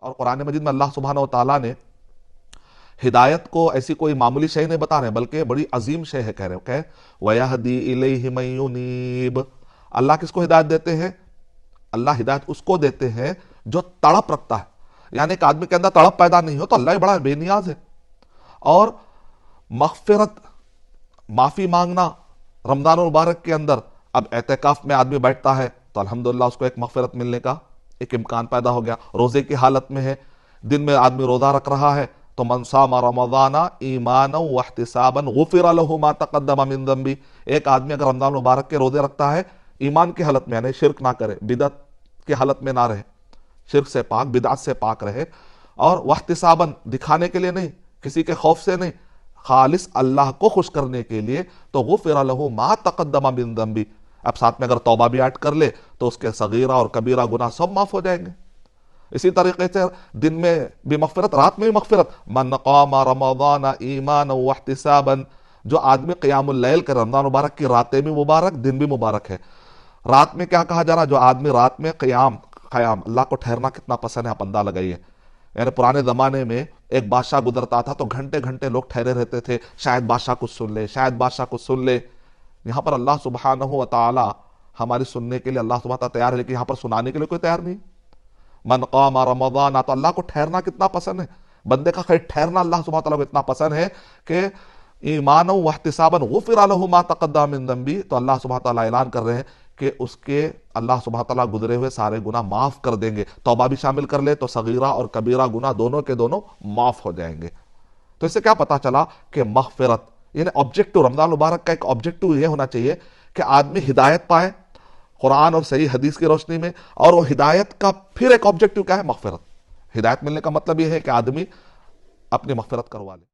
اور قرآن مجید میں اللہ سبحانہ و تعالیٰ نے ہدایت کو ایسی کوئی معمولی شے نہیں بتا رہے بلکہ بڑی عظیم شے ہے، کہہ رہے کہ وَيَهْدِي إِلَيْهِ مَن يُنِيبُ۔ اللہ کس کو ہدایت دیتے ہیں؟ اللہ ہدایت اس کو دیتے ہیں جو تڑپ رکھتا ہے، یعنی ایک آدمی کے اندر تڑپ پیدا نہیں ہو تو اللہ ہی بڑا بے نیاز ہے۔ اور مغفرت، معافی مانگنا رمضان المبارک کے اندر، اب اعتکاف میں آدمی بیٹھتا ہے تو الحمدللہ اس کو ایک مغفرت ملنے کا ایک امکان پیدا ہو گیا۔ روزے کی حالت میں ہے، دن میں آدمی روزہ رکھ رہا ہے تو من صام رمضان ایمانا واحتسابا غفر له ما تقدم من ذنبی۔ ایک آدمی اگر رمضان المبارک کے روزے رکھتا ہے ایمان کی حالت میں، یعنی شرک نہ کرے، بدعت کی حالت میں نہ رہے، شرک سے پاک، بدعت سے پاک رہے، اور واحتسابا دکھانے کے لیے نہیں، کسی کے خوف سے نہیں، خالص اللہ کو خوش کرنے کے لیے، تو غفر له ما تقدم من ذنبی۔ اب ساتھ میں اگر توبہ بھی ایڈ کر لے تو اس کے صغیرہ اور کبیرہ گناہ سب معاف ہو جائیں گے۔ اسی طریقے سے دن میں بھی مغفرت، رات میں بھی مغفرت۔ من قام رمضان ایمانا واحتسابا، جو آدمی قیام اللیل کے، رمضان مبارک کی راتیں بھی مبارک، دن بھی مبارک ہے۔ رات میں کیا کہا جا رہا؟ جو آدمی رات میں قیام، اللہ کو ٹھہرنا کتنا پسند ہے، آپ اندازہ لگائیے۔ یعنی پرانے زمانے میں ایک بادشاہ گزرتا تھا تو گھنٹے گھنٹے لوگ ٹھہرے رہتے تھے، شاید بادشاہ کچھ سن لے، شاید بادشاہ کچھ سن لے۔ یہاں پر اللہ سبحانہ و تعالی ہماری سننے کے لیے اللہ سبحانہ و تعالی تیار ہے، لیکن یہاں پر سنانے کے لیے کوئی تیار نہیں۔ من قام رمضان، تو اللہ کو ٹھہرنا کتنا پسند ہے، بندے کا خیر ٹھہرنا اللہ سبحانہ تعالیٰ کو اتنا پسند ہے کہ ایمانا واحتسابا غفر له ما تقدم من ذنبی، تو اللہ سبحانہ تعالیٰ اعلان کر رہے ہیں کہ اس کے اللہ سبحانہ تعالیٰ گزرے ہوئے سارے گناہ معاف کر دیں گے۔ توبہ بھی شامل کر لے تو صغیرہ اور کبیرہ گناہ دونوں کے دونوں معاف ہو جائیں گے۔ تو اس سے کیا پتا چلا کہ مغفرت، یعنی آبجیکٹو، رمضان مبارک کا ایک آبجیکٹو یہ ہونا چاہیے کہ آدمی ہدایت پائے قرآن اور صحیح حدیث کی روشنی میں، اور وہ ہدایت کا پھر ایک آبجیکٹو کیا ہے؟ مغفرت۔ ہدایت ملنے کا مطلب یہ ہے کہ آدمی اپنی مغفرت کروا لے۔